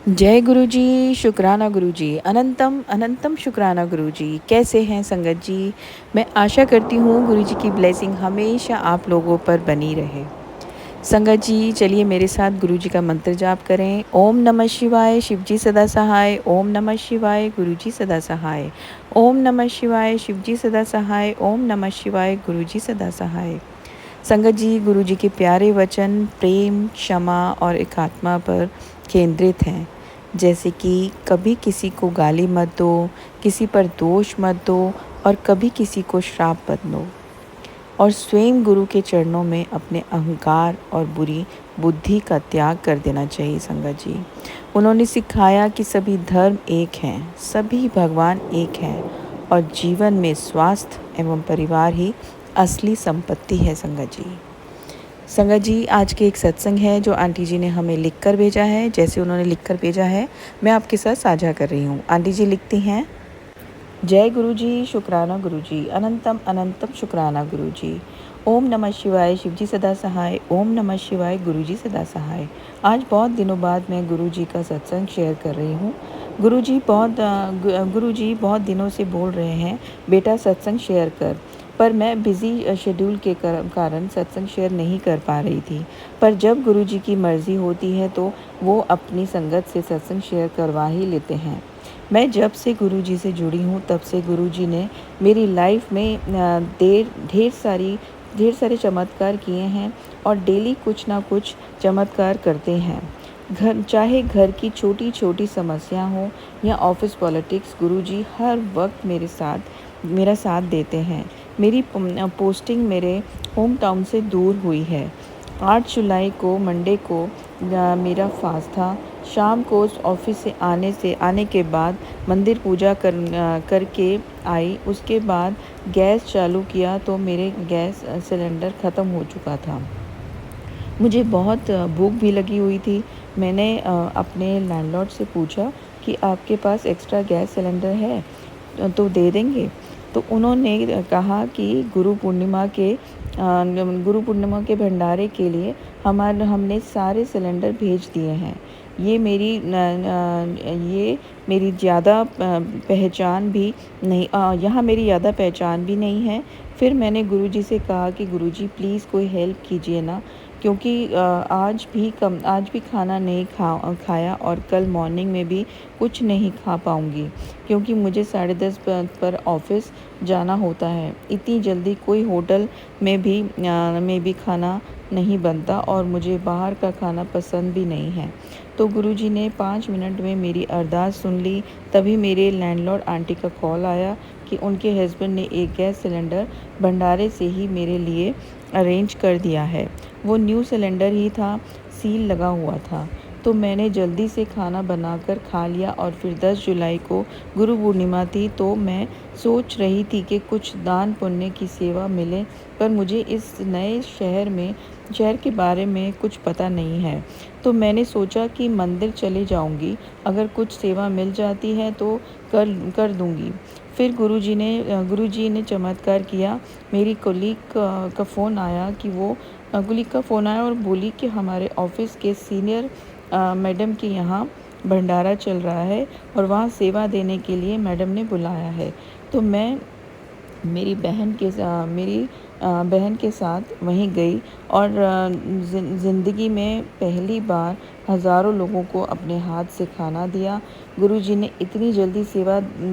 जय गुरु जी, शुक्राना गुरु जी, अनंतम अनंतम शुक्राना गुरु जी। कैसे हैं संगत जी? मैं आशा करती हूँ गुरु जी की ब्लेसिंग हमेशा आप लोगों पर बनी रहे। संगत जी, चलिए मेरे साथ गुरु जी का मंत्र जाप करें। ओम नमः शिवाय, शिव जी सदा सहाय। ओम नमः शिवाय, गुरु जी सदा सहाय। ओम नमः शिवाय, शिव जी सदा सहाय। ओम नमः शिवाय, गुरु जी सदा सहाय। संगत जी, गुरु जी के प्यारे वचन प्रेम, क्षमा और एकात्मा पर केंद्रित हैं। जैसे कि कभी किसी को गाली मत दो, किसी पर दोष मत दो और कभी किसी को श्राप मत दो। और स्वयं गुरु के चरणों में अपने अहंकार और बुरी बुद्धि का त्याग कर देना चाहिए संगत जी। उन्होंने सिखाया कि सभी धर्म एक हैं, सभी भगवान एक हैं और जीवन में स्वास्थ्य एवं परिवार ही असली संपत्ति है संगत जी। संगत जी, आज के एक सत्संग है जो आंटी जी ने हमें लिख कर भेजा है। जैसे उन्होंने लिख कर भेजा है, मैं आपके साथ साझा कर रही हूँ। आंटी जी लिखती हैं, जय गुरु जी, शुक्राना गुरु जी, अनंतम अनंतम शुक्राना गुरु जी। ओम नमः शिवाय, शिव जी सदा सहाय। ओम नमः शिवाय, गुरु जी सदा सहाय। आज बहुत दिनों बाद मैं गुरु जी का सत्संग शेयर कर रही हूँ। गुरु जी बहुत दिनों से बोल रहे हैं बेटा सत्संग शेयर कर, पर मैं बिज़ी शेड्यूल के कारण सत्संग शेयर नहीं कर पा रही थी। पर जब गुरु जी की मर्ज़ी होती है तो वो अपनी संगत से सत्संग शेयर करवा ही लेते हैं। मैं जब से गुरु जी से जुड़ी हूँ तब से गुरु जी ने मेरी लाइफ में ढेर सारे चमत्कार किए हैं और डेली कुछ ना कुछ चमत्कार करते हैं। चाहे घर की छोटी छोटी समस्या हो या ऑफिस पॉलिटिक्स, गुरु जी हर वक्त मेरा साथ देते हैं। मेरी पोस्टिंग मेरे होम टाउन से दूर हुई है। 8 जुलाई को मंडे को मेरा फास्ट था। शाम को ऑफिस से आने के बाद मंदिर पूजा करके आई। उसके बाद गैस चालू किया तो मेरे गैस सिलेंडर ख़त्म हो चुका था। मुझे बहुत भूख भी लगी हुई थी। मैंने अपने लैंडलॉर्ड से पूछा कि आपके पास एक्स्ट्रा गैस सिलेंडर है तो दे देंगे। तो उन्होंने कहा कि गुरु पूर्णिमा के भंडारे के लिए हमने सारे सिलेंडर भेज दिए हैं। ये मेरी ज़्यादा पहचान भी नहीं, यहाँ मेरी ज़्यादा पहचान भी नहीं है। फिर मैंने गुरुजी से कहा कि गुरुजी प्लीज़ कोई हेल्प कीजिए ना, क्योंकि आज भी खाना नहीं खाया और कल मॉर्निंग में भी कुछ नहीं खा पाऊँगी, क्योंकि मुझे 10:30 पर ऑफिस जाना होता है। इतनी जल्दी कोई होटल में भी खाना नहीं बनता और मुझे बाहर का खाना पसंद भी नहीं है। तो गुरुजी ने 5 मिनट में मेरी अरदास सुन ली। तभी मेरे लैंडलॉर्ड आंटी का कॉल आया कि उनके हस्बैंड ने एक गैस सिलेंडर भंडारे से ही मेरे लिए अरेंज कर दिया है। वो न्यू सिलेंडर ही था, सील लगा हुआ था। तो मैंने जल्दी से खाना बनाकर खा लिया और फिर 10 जुलाई को गुरु पूर्णिमा थी, तो मैं सोच रही थी कि कुछ दान पुण्य की सेवा मिले, पर मुझे इस नए शहर के बारे में कुछ पता नहीं है। तो मैंने सोचा कि मंदिर चले जाऊंगी, अगर कुछ सेवा मिल जाती है तो कर दूंगी। फिर गुरुजी ने चमत्कार किया। मेरी कोलीग का फ़ोन आया और बोली कि हमारे ऑफिस के सीनियर मैडम के यहाँ भंडारा चल रहा है और वहाँ सेवा देने के लिए मैडम ने बुलाया है। तो मैं मेरी बहन के साथ वहीं गई और ज़िंदगी में पहली बार हज़ारों लोगों को अपने हाथ से खाना दिया। गुरुजी ने इतनी जल्दी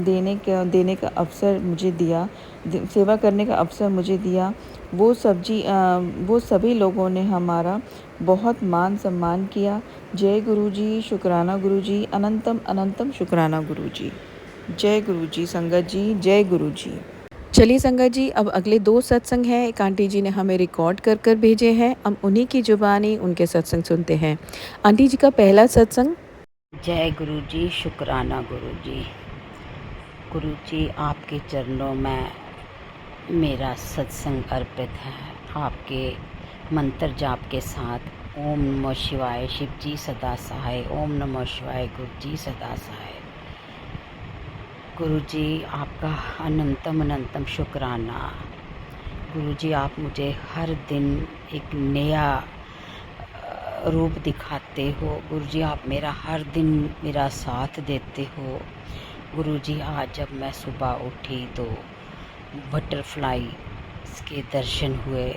देने का अवसर मुझे दिया, सेवा करने का अवसर मुझे दिया। वो सभी लोगों ने हमारा बहुत मान सम्मान किया। जय गुरुजी, शुक्राना गुरुजी, अनंतम अनंतम शुक्राना गुरुजी। जय गुरुजी संगत जी, जय गुरुजी। चलिए संगत जी, अब अगले 2 सत्संग हैं। एक आंटी जी ने हमें रिकॉर्ड कर भेजे हैं। हम उन्हीं की जुबानी उनके सत्संग सुनते हैं। आंटी जी का पहला सत्संग। जय गुरु जी, शुक्राना गुरु जी। गुरु जी, आपके चरणों में मेरा सत्संग अर्पित है। आपके मंत्र जाप के साथ ओम नमः शिवाय, शिव जी सदा सहाय। ओम नमः शिवाय, गुरु जी सदा सहाय। गुरु जी, आपका अनंतम अनंतम शुक्राना। गुरु जी, आप मुझे हर दिन एक नया रूप दिखाते हो गुरुजी। आप मेरा हर दिन मेरा साथ देते हो गुरुजी। आज जब मैं सुबह उठी तो बटरफ्लाई के दर्शन हुए।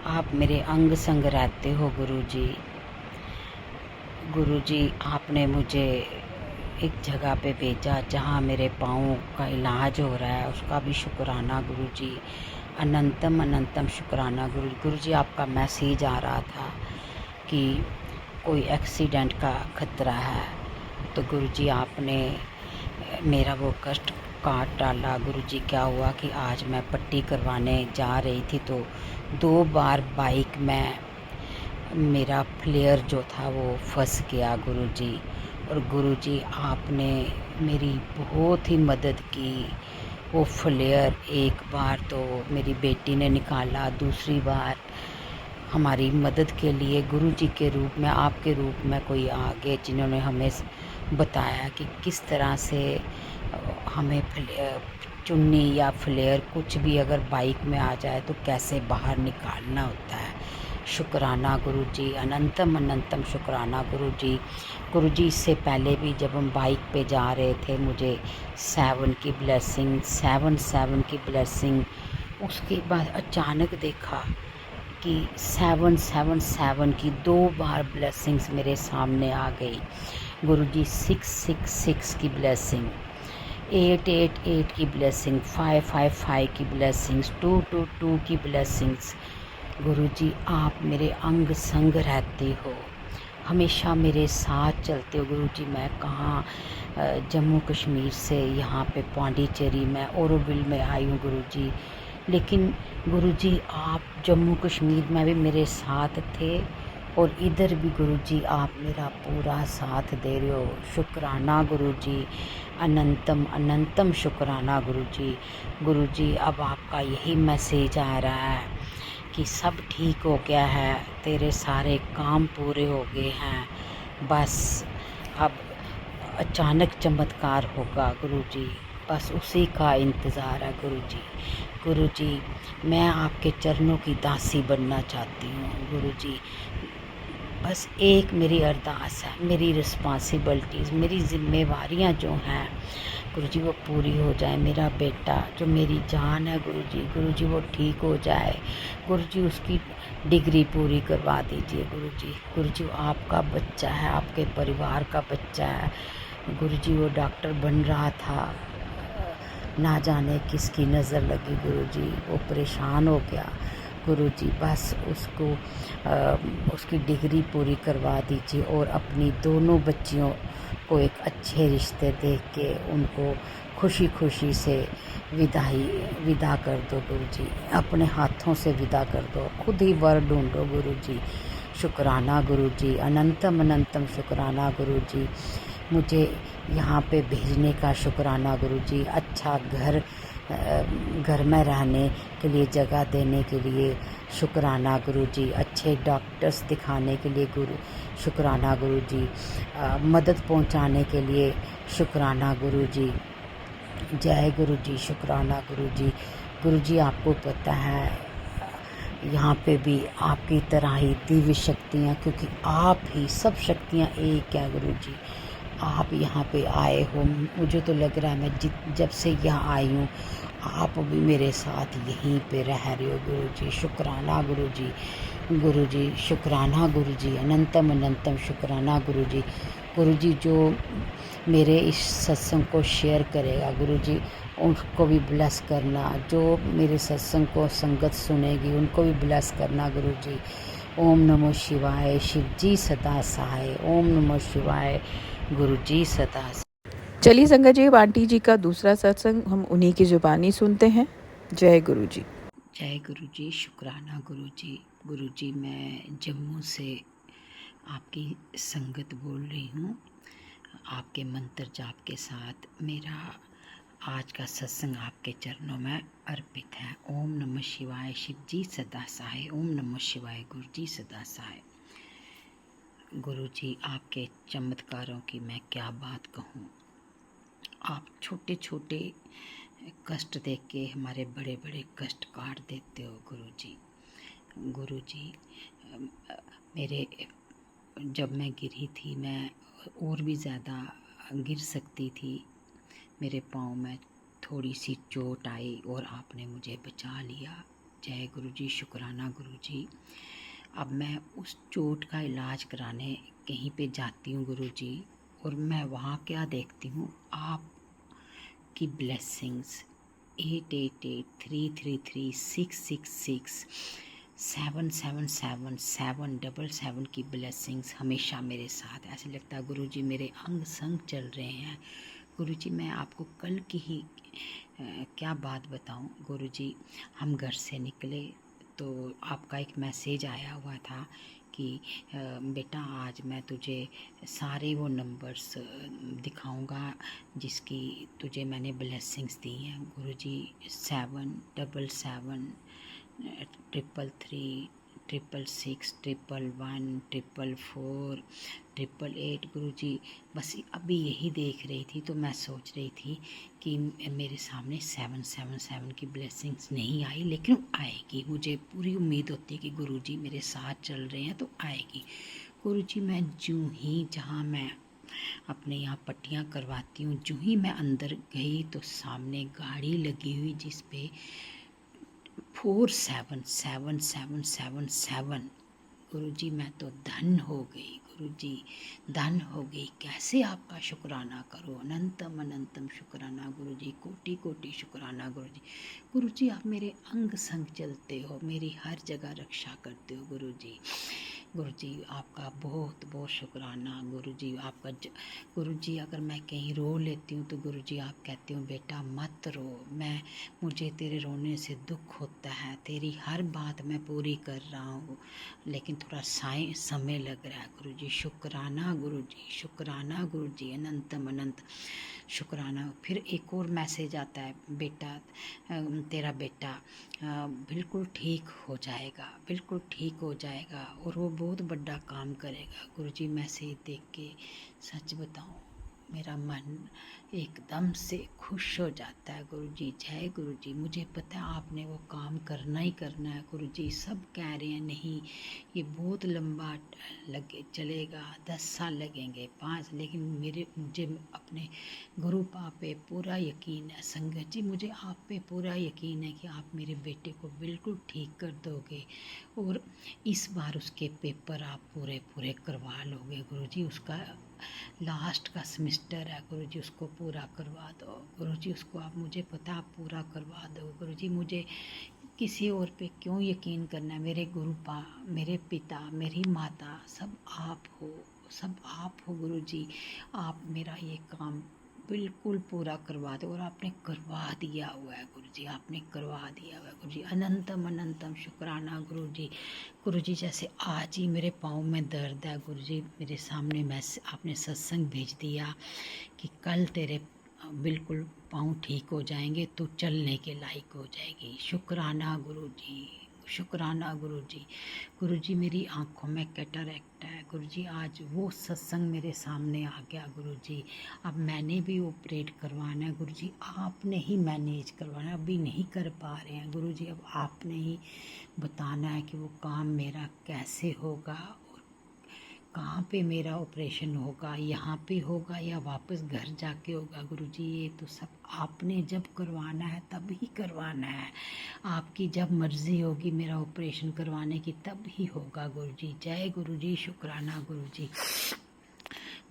आप मेरे अंग संग रहते हो गुरुजी। गुरुजी आपने मुझे एक जगह पे भेजा जहाँ मेरे पाँव का इलाज हो रहा है, उसका भी शुक्राना गुरुजी। अनंतम अनंतम शुक्राना गुरुजी। आपका मैसेज आ रहा था कि कोई एक्सीडेंट का खतरा है, तो गुरुजी आपने मेरा वो कष्ट काट डाला गुरुजी। क्या हुआ कि आज मैं पट्टी करवाने जा रही थी तो 2 बार बाइक में मेरा फ्लेयर जो था वो फंस गया गुरुजी। और गुरुजी आपने मेरी बहुत ही मदद की। वो फ्लेयर एक बार तो मेरी बेटी ने निकाला, दूसरी बार हमारी मदद के लिए गुरुजी के रूप में, आपके रूप में कोई आगे जिन्होंने हमें बताया कि किस तरह से हमें चुन्नी या फ्लेयर कुछ भी अगर बाइक में आ जाए तो कैसे बाहर निकालना होता है। शुक्राना गुरुजी, अनंतम अनंतम शुक्राना गुरुजी। गुरुजी इससे पहले भी जब हम बाइक पे जा रहे थे मुझे 7 की ब्लेसिंग, 7 की ब्लेसिंग। उसके बाद अचानक देखा कि 7 की 2 बार ब्लेसिंग्स मेरे सामने आ गई गुरुजी। 6 की ब्लेसिंग, 8 की ब्लेसिंग, 5 की ब्लेसिंग्स, 2 की ब्लेसिंग्स। गुरुजी आप मेरे अंग संग रहते हो, हमेशा मेरे साथ चलते हो गुरुजी। मैं कहाँ जम्मू कश्मीर से यहाँ पे पौंडीचेरी में ओरोविल में आई हूँ गुरुजी, लेकिन गुरुजी आप जम्मू कश्मीर में भी मेरे साथ थे और इधर भी गुरुजी आप मेरा पूरा साथ दे रहे हो। शुक्राना गुरुजी, अनंतम अनंतम शुक्राना गुरुजी। गुरुजी अब आपका यही मैसेज आ रहा है कि सब ठीक हो गया है, तेरे सारे काम पूरे हो गए हैं, बस अब अचानक चमत्कार होगा गुरुजी, बस उसी का इंतज़ार है गुरुजी। गुरुजी मैं आपके चरणों की दासी बनना चाहती हूँ गुरुजी। बस एक मेरी अरदास है, मेरी रिस्पॉन्सिबिलिटीज़, मेरी ज़िम्मेवारियाँ जो हैं गुरुजी वो पूरी हो जाए। मेरा बेटा जो मेरी जान है गुरुजी, गुरुजी वो ठीक हो जाए गुरुजी, उसकी डिग्री पूरी करवा दीजिए गुरुजी। गुरुजी आपका बच्चा है, आपके परिवार का बच्चा है गुरुजी। वो डॉक्टर बन रहा था, ना जाने किसकी नज़र लगी गुरुजी, वो परेशान हो गया गुरुजी। बस उसको उसकी डिग्री पूरी करवा दीजिए और अपनी दोनों बच्चियों को एक अच्छे रिश्ते देख के उनको खुशी खुशी से विदा कर दो गुरुजी, अपने हाथों से विदा कर दो, खुद ही वर ढूंढो गुरुजी। शुक्राना गुरुजी, अनंतम अनंतम शुक्राना गुरुजी। मुझे यहाँ पे भेजने का शुक्राना गुरुजी। अच्छा घर में रहने के लिए जगह देने के लिए शुक्राना गुरुजी। अच्छे डॉक्टर्स दिखाने के लिए शुक्राना गुरुजी। मदद पहुँचाने के लिए शुक्राना गुरुजी। जय गुरुजी, शुक्राना गुरुजी। गुरुजी आपको पता है यहाँ पे भी आपकी तरह ही दिव्य शक्तियाँ, क्योंकि आप ही सब शक्तियाँ एक है गुरुजी। आप यहाँ पे आए हो, मुझे तो लग रहा है मैं जब से यहाँ आई हूँ आप भी मेरे साथ यहीं पे रह रहे हो गुरुजी। शुक्राना गुरुजी, गुरुजी शुक्राना गुरुजी, अनंतम अनंतम शुक्राना गुरुजी। गुरुजी जो मेरे इस सत्संग को शेयर करेगा गुरुजी उनको भी ब्लेस करना, जो मेरे सत्संग को संगत सुनेगी उनको भी ब्लेस करना गुरुजी। ओम नमो शिवाय, शिव जी सदा सहाय। ओम नमो शिवाय, गुरु जी सदा। चलिए संगत जी, आंटी जी का दूसरा सत्संग हम उन्हीं की ज़ुबानी सुनते हैं। जय गुरु जी। जय गुरु जी, शुक्राना गुरु जी। गुरु जी मैं जम्मू से आपकी संगत बोल रही हूँ, आपके मंत्र जाप के साथ। मेरा आज का सत्संग आपके चरणों में अर्पित है। ओम नमः शिवाय, शिव जी सदा सहाय। ओम नमः शिवाय, गुरु जी सदा सहाय। गुरु जी आपके चमत्कारों की मैं क्या बात कहूँ। आप छोटे छोटे कष्ट देख के हमारे बड़े बड़े कष्ट काट देते हो गुरु जी। गुरु जी मेरे जब मैं गिरी थी मैं और भी ज़्यादा गिर सकती थी। मेरे पाँव में थोड़ी सी चोट आई और आपने मुझे बचा लिया। जय गुरु जी, शुक्राना गुरु जी। अब मैं उस चोट का इलाज कराने कहीं पे जाती हूँ गुरु जी, और मैं वहाँ क्या देखती हूँ, आपकी ब्लेसिंग्स 888336667777 की ब्लेसिंग्स हमेशा मेरे साथ। ऐसे लगता है गुरु जी मेरे अंग संग चल रहे हैं। गुरु जी मैं आपको कल की ही क्या बात बताऊं गुरु जी, हम घर से निकले तो आपका एक मैसेज आया हुआ था कि बेटा आज मैं तुझे सारे वो नंबर्स दिखाऊंगा जिसकी तुझे मैंने ब्लेसिंग्स दी हैं गुरु जी। 777 333 666 111 444 888 गुरु जी। बस अभी यही देख रही थी तो मैं सोच रही थी कि मेरे सामने 777 की ब्लेसिंग्स नहीं आई, लेकिन आएगी। मुझे पूरी उम्मीद होती है कि गुरु जी मेरे साथ चल रहे हैं तो आएगी। गुरु जी मैं जूँ ही जहाँ मैं अपने यहाँ पट्टियाँ करवाती हूँ, जूँ ही मैं अंदर गई तो सामने गाड़ी लगी हुई जिस पे 477777। गुरु जी मैं तो धन हो गई गुरु जी, धन हो गई। कैसे आपका शुक्राना करो, अनंतम अनंतम शुक्राना गुरु जी, कोटि कोटि शुक्राना गुरु जी। गुरु जी आप मेरे अंग संग चलते हो, मेरी हर जगह रक्षा करते हो गुरु जी। गुरु जी आपका बहुत बहुत शुक्राना गुरु जी। आपका गुरु जी अगर मैं कहीं रो लेती हूँ तो गुरु जी आप कहते हो बेटा मत रो, मुझे तेरे रोने से दुख होता है, तेरी हर बात मैं पूरी कर रहा हूँ लेकिन थोड़ा समय लग रहा है गुरु जी। शुक्राना गुरु जी, शुक्राना गुरु जी, अनंतम अनंत शुक्राना। फिर एक और मैसेज आता है, बेटा तेरा बेटा बिल्कुल ठीक हो जाएगा, बिल्कुल ठीक हो जाएगा और वो बहुत बड़ा काम करेगा। गुरु जी मैसेज देख के सच बताऊं मेरा मन एकदम से खुश हो जाता है गुरु जी। जय गुरु जी। मुझे पता है आपने वो काम करना ही करना है गुरु जी। सब कह रहे हैं नहीं ये बहुत लंबा लगे चलेगा, 10 साल लगेंगे, 5, लेकिन मुझे अपने गुरु पाप पे पूरा यकीन है। संगत जी मुझे आप पे पूरा यकीन है कि आप मेरे बेटे को बिल्कुल ठीक कर दोगे और इस बार उसके पेपर आप पूरे पूरे करवा लोगे गुरु जी। उसका लास्ट का सेमेस्टर है गुरु जी, उसको पूरा करवा दो गुरु जी। उसको आप मुझे पता आप पूरा करवा दो गुरु जी। मुझे किसी और पे क्यों यकीन करना है। मेरे पिता, मेरी माता सब आप हो, सब आप हो गुरु जी। आप मेरा ये काम बिल्कुल पूरा करवा दो और आपने करवा दिया हुआ है गुरु जी, आपने करवा दिया हुआ है गुरु जी। अनंतम अनंतम शुक्राना गुरु जी। गुरु जी जैसे आज ही मेरे पाँव में दर्द है गुरु जी, मेरे सामने आपने सत्संग भेज दिया कि कल तेरे बिल्कुल पाँव ठीक हो जाएंगे, तो चलने के लायक हो जाएगी। शुक्राना गुरु जी, शुक्राना गुरु जी। गुरु जी मेरी आँखों में कैटरैक्ट है गुरु जी। आज वो सत्संग मेरे सामने आ गया गुरु जी। अब मैंने भी ऑपरेट करवाना है गुरु जी, आपने ही मैनेज करवाना है। अभी नहीं कर पा रहे हैं गुरु जी, अब आपने ही बताना है कि वो काम मेरा कैसे होगा और कहाँ पे मेरा ऑपरेशन होगा, यहाँ पे होगा या वापस घर जाके होगा गुरु जी। ये तो सब आपने जब करवाना है तब ही करवाना है। आपकी जब मर्ज़ी होगी मेरा ऑपरेशन करवाने की तब ही होगा गुरु जी। जय गुरु जी, शुक्राना गुरु जी।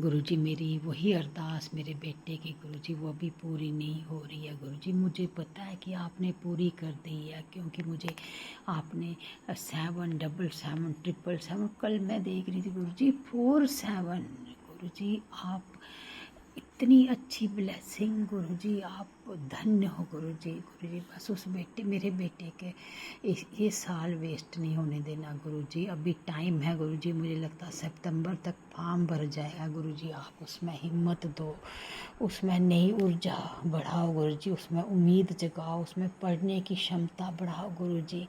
गुरु जी मेरी वही अरदास मेरे बेटे की गुरु जी वो अभी पूरी नहीं हो रही है गुरु जी। मुझे पता है कि आपने पूरी कर दी है, क्योंकि मुझे आपने 777 कल मैं देख रही थी गुरु जी 47 गुरु जी। आप इतनी अच्छी ब्लेसिंग गुरु जी, आप धन्य हो गुरु जी। गुरु जी बस उस मेरे बेटे के ये साल वेस्ट नहीं होने देना गुरु जी। अभी टाइम है गुरु जी, मुझे लगता है सितंबर तक फार्म भर जाएगा गुरुजी, आप उसमें हिम्मत दो, उसमें नई ऊर्जा बढ़ाओ गुरुजी, उसमें उम्मीद जगाओ, उसमें पढ़ने की क्षमता बढ़ाओ गुरुजी।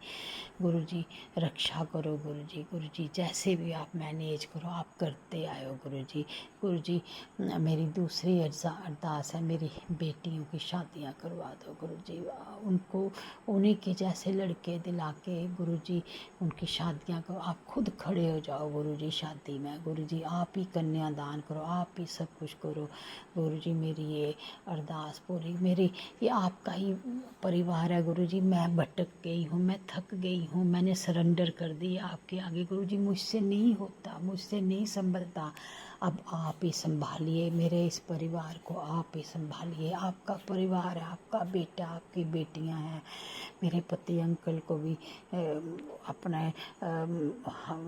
गुरुजी रक्षा करो गुरुजी, गुरुजी जैसे भी आप मैनेज करो, आप करते आए हो गुरुजी। गुरुजी मेरी दूसरी अरदास है, मेरी बेटियों की शादियां करवा दो गुरुजी, उनको उन्हीं के जैसे लड़के दिला के गुरुजी उनकी शादियां करो, आप खुद खड़े हो जाओ गुरुजी शादी में गुरुजी, आप ही कन्यादान करो, आप ही सब कुछ करो गुरुजी। मेरी ये अरदास पूरी, मेरी ये आपका ही परिवार है गुरुजी, मैं भटक गई हूँ, मैं थक गई हूँ, मैंने सरेंडर कर दिया आपके आगे गुरुजी, मुझसे नहीं होता, मुझसे नहीं संभलता, अब आप ही संभालिए मेरे इस परिवार को, आप ही संभालिए। आपका परिवार है, आपका बेटा, आपकी बेटियां हैं, मेरे पति अंकल को भी अपने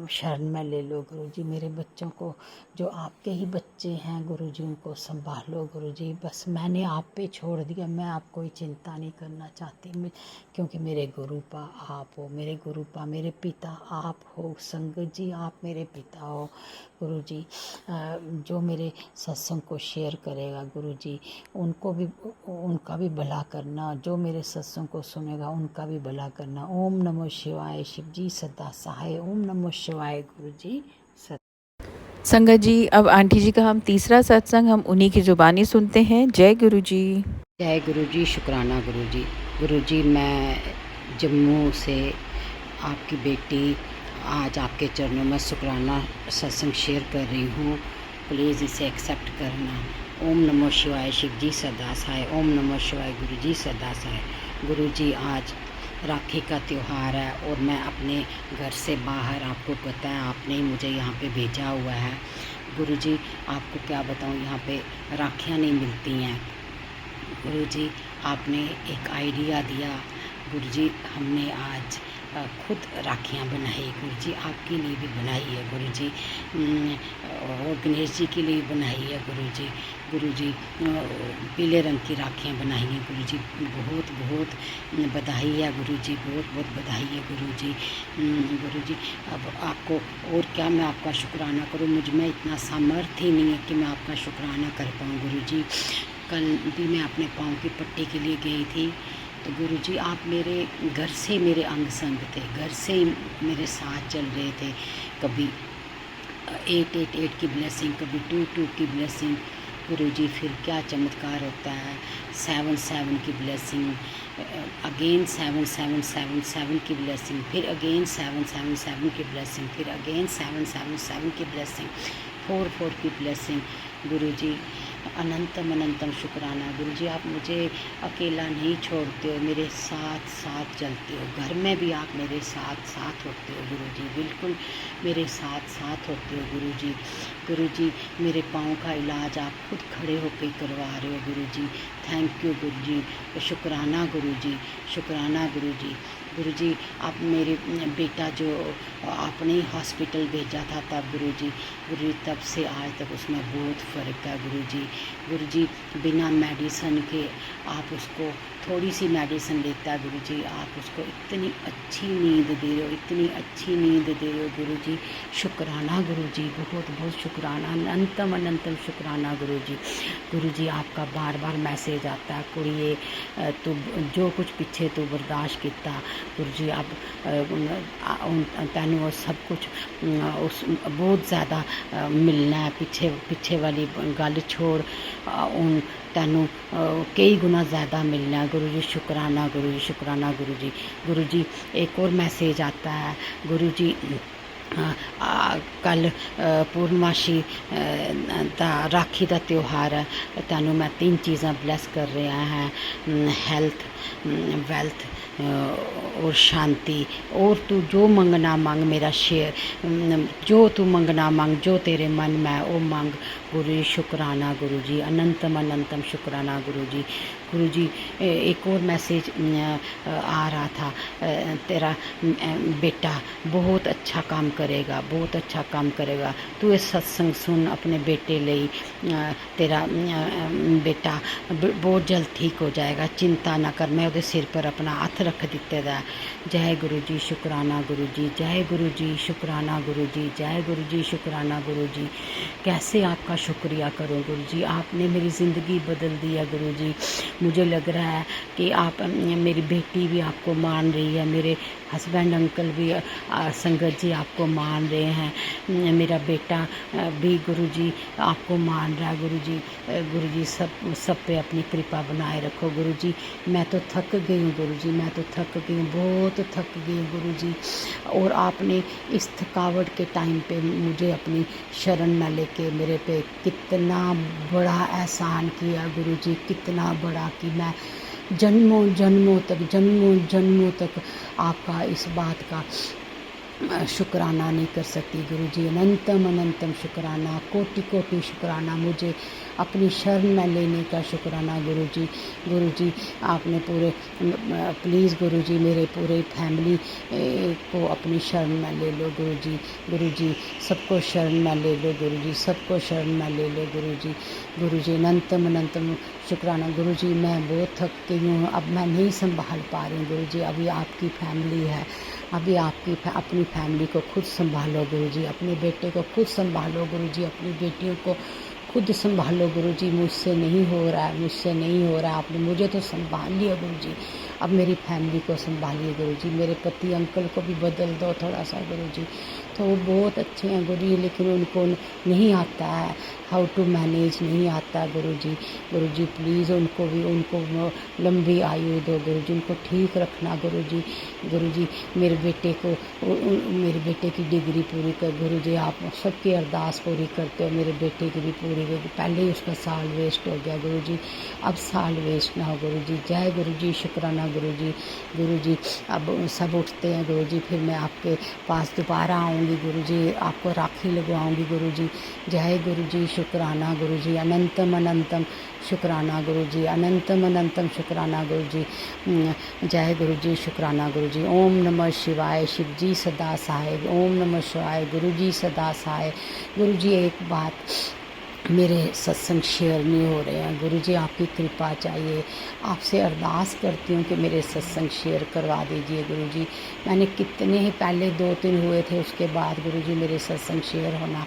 शरण में ले लो गुरुजी, मेरे बच्चों को जो आपके ही बच्चे हैं गुरुजी उनको संभालो गुरुजी। बस मैंने आप पे छोड़ दिया, मैं आप कोई चिंता नहीं करना चाहती, क्योंकि मेरे गुरुपा आप हो, मेरे गुरुपा मेरे पिता आप हो, संगत जी आप मेरे पिता हो गुरुजी। जो मेरे सत्संग को शेयर करेगा गुरुजी उनको भी, उनका भी भला करना, जो मेरे सत्संग को सुनेगा उनका भी भला करना। ओम नमो शिवाय, शिव जी सदा सहाय। ओम नमो शिवाय गुरुजी। संगत जी, अब आंटी जी का हम तीसरा सत्संग हम उन्हीं की ज़ुबानी सुनते हैं। जय गुरु जी। जय गुरु जी, शुक्राना गुरु जी। गुरु जी मैं जम्मू से आपकी बेटी आज आपके चरणों में शुक्राना सत्संग शेयर कर रही हूँ, प्लीज़ इसे एक्सेप्ट करना। ओम नमो शिवाय, शिव जी सदा सहाय। ओम नमो शिवाय गुरु जी सदा सहाय। गुरु जी आज राखी का त्यौहार है और मैं अपने घर से बाहर, आपको पता है आपने ही मुझे यहाँ पे भेजा हुआ है गुरुजी, आपको क्या बताऊँ, यहाँ पे राखियाँ नहीं मिलती हैं गुरुजी। आपने एक आइडिया दिया गुरुजी, हमने आज खुद राखियाँ बनाई गुरुजी, आपके लिए भी बनाई है गुरुजी, और गणेश जी के लिए बनाई है गुरुजी। गुरुजी पीले रंग की राखियाँ बनाई हैं गुरुजी, बहुत बहुत बधाई है गुरुजी, बहुत बहुत बधाई है गुरुजी। गुरुजी अब आपको और क्या मैं आपका शुक्राना करूँ, मुझ में इतना सामर्थ्य ही नहीं है कि मैं आपका शुक्राना कर पाऊँ गुरुजी। कल भी मैं अपने पाँव की पट्टी के लिए गई थी, तो गुरुजी आप मेरे घर से मेरे अंग संग थे, घर से ही मेरे साथ चल रहे थे। कभी 888 की ब्लेसिंग, कभी 22 की ब्लेसिंग गुरुजी, फिर क्या चमत्कार होता है, 77 की ब्लेसिंग, अगेन 7777 की ब्लेसिंग, फिर अगेन 777 की ब्लेसिंग, फिर अगेन 777 की ब्लेसिंग, 44 की ब्लेसिंग गुरुजी। अनंतम अनंतम शुक्राना गुरुजी, आप मुझे अकेला नहीं छोड़ते हो, मेरे साथ साथ चलते हो, घर में भी आप मेरे साथ साथ होते हो गुरुजी, बिल्कुल मेरे साथ साथ होते हो गुरुजी। गुरुजी मेरे पाँव का इलाज आप खुद खड़े होकर करवा रहे हो गुरुजी, थैंक यू गुरुजी, शुक्राना गुरुजी, शुक्राना गुरुजी। गुरुजी आप मेरे बेटा जो आपने हॉस्पिटल भेजा था तब गुरुजी, गुरुजी तब से आज तक उसमें बहुत फ़र्क है गुरुजी। गुरुजी बिना मेडिसिन के आप उसको, थोड़ी सी मेडिसिन लेता है गुरुजी, आप उसको इतनी अच्छी नींद दे रहे हो, इतनी अच्छी नींद दे रहे हो गुरुजी, शुक्राना गुरुजी, बहुत बहुत शुक्राना, अनंतम अनंतम शुक्राना गुरुजी। गुरुजी आपका बार बार मैसेज आता है, कुड़िए तू जो कुछ पिछे तू बर्दाश्त किया गुरुजी, अब तैनू सब कुछ उस बहुत ज़्यादा मिलना है, पिछे वाली गल छोड़, उन तैनू कई गुना ज़्यादा मिलना है गुरुजी, शुक्राना गुरुजी, शुक्राना गुरुजी। गुरुजी एक और मैसेज आता है गुरुजी, कल पूर्णमाशी दा राखी का त्यौहार है, तैनू मैं 3 चीज़ां ब्लैस कर रहा है, हेल्थ, वेल्थ और शांति, और तू जो मंगना मांग मेरा शेयर, जो तू मंगना मांग, जो तेरे मन में वो मांग गुरुजी, शुक्राना गुरुजी, अनंतम अनंतम शुक्राना गुरुजी। गुरुजी एक और मैसेज आ रहा था, तेरा बेटा बहुत अच्छा काम करेगा, बहुत अच्छा काम करेगा, तू ये सत्संग सुन अपने बेटे लिए, तेरा बेटा बहुत जल्द ठीक हो जाएगा, चिंता ना कर, मैं उसके सिर पर अपना हथ रख दिते दा। जय गुरु जी शुकराना गुरु जी, जय गुरु जी शुकराना गुरु जी, जय गुरु जी शुकराना गुरु जी। कैसे आपका शुक्रिया करूं गुरु जी, आपने मेरी ज़िंदगी बदल दी है गुरु जी। मुझे लग रहा है कि आप, मेरी बेटी भी आपको मान रही है, मेरे हस्बैंड अंकल भी, संगत जी आपको मान रहे हैं, मेरा बेटा भी गुरु जी आपको मान रहा है गुरु जी। गुरु जी सब पे अपनी कृपा बनाए रखो गुरु जी। मैं तो थक गई हूँ गुरु जी, मैं तो थक गई हूँ, बहुत थक गई हूँ गुरु जी। और आपने इस थकावट के टाइम पे मुझे अपनी शरण में लेके मेरे पे कितना बड़ा एहसान किया गुरु जी, कितना बड़ा कि मैं जन्मों जन्मों तक आपका इस बात का शुक्राना नहीं कर सकती गुरु जी। अनंतम शुक्राना, कोटि कोटि शुक्राना, मुझे अपनी शरण में लेने का शुक्राना गुरु जी। गुरु जी आपने पूरे, प्लीज़ गुरु जी मेरे पूरे फैमिली को अपनी शरण में ले लो गुरु जी। गुरु जी सबको शरण में ले लो गुरु जी, सबको शरण में ले लो गुरु जी। गुरु जी अनंतम शुक्राना गुरु जी। मैं बहुत थक गई हूँ, अब मैं नहीं संभाल पा रही हूँ गुरु जी। अभी आपकी फैमिली है, अभी अपनी फैमिली को खुद संभालो गुरु जी, अपने बेटे को खुद संभालो गुरु जी, अपनी बेटियों को खुद संभालो गुरु जी। मुझसे नहीं हो रहा है, मुझसे नहीं हो रहा है, आपने मुझे तो संभाल लिया गुरु जी, अब मेरी फैमिली को संभालिए गुरु जी। मेरे पति अंकल को भी बदल दो थोड़ा सा गुरु जी। तो वो बहुत अच्छे हैं गुरु जी, लेकिन उनको नहीं आता है हाउ टू मैनेज, नहीं आता गुरु जी। गुरु जी प्लीज़ उनको लंबी आयु दो गुरु जी, उनको ठीक रखना गुरु जी। गुरु जी मेरे बेटे की डिग्री पूरी कर गुरु जी, आप सबकी अरदास पूरी करते हो, मेरे बेटे की भी पूरी कर। पहले ही उसका साल वेस्ट हो गया गुरु जी, अब साल वेस्ट ना हो गुरु जी। जय गुरु जी शुक्राना गुरु जी। गुरु जी अब सब उठते हैं गुरु जी, फिर मैं आपके पास दोबारा आऊँगी गुरु जी, आपको राखी लगवाऊँगी गुरु जी। जय गुरु जी शुक्राना गुरु जी। अनंतम शुक्राना गुरु जी, अनंतम शुक्राना गुरु जी। जय गुरु जी शुक्राना गुरु जी। ओम नमः शिवाय, शिव जी सदा सहाय। ओम नमः शिवाय, गुरु जी सदा सहाय। गुरु जी एक बात, मेरे सत्संग शेयर नहीं हो रहे हैं गुरु जी, आपकी कृपा चाहिए, आपसे अरदास करती हूँ कि मेरे सत्संग शेयर करवा दीजिए गुरु जी। मैंने कितने ही पहले 2-3 हुए थे, उसके बाद गुरु जी मेरे सत्संग शेयर होना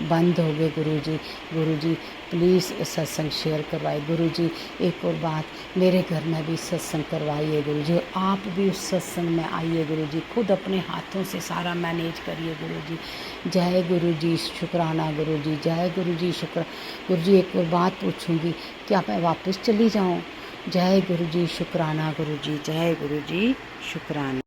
बंद हो गए गुरु जी। गुरु जी प्लीज़ सत्संग शेयर करवाइए गुरु जी। एक और बात, मेरे घर में भी सत्संग करवाइए गुरु जी, आप भी उस सत्संग में आइए गुरु जी, खुद अपने हाथों से सारा मैनेज करिए गुरु जी। जय गुरु जी शुक्राना गुरु जी, जय गुरु जी शुक्र। गुरु जी एक और बात पूछूंगी, क्या मैं वापस चली जाऊं? जय गुरु जी शुक्राना गुरु जी, जय गुरु जी शुक्राना।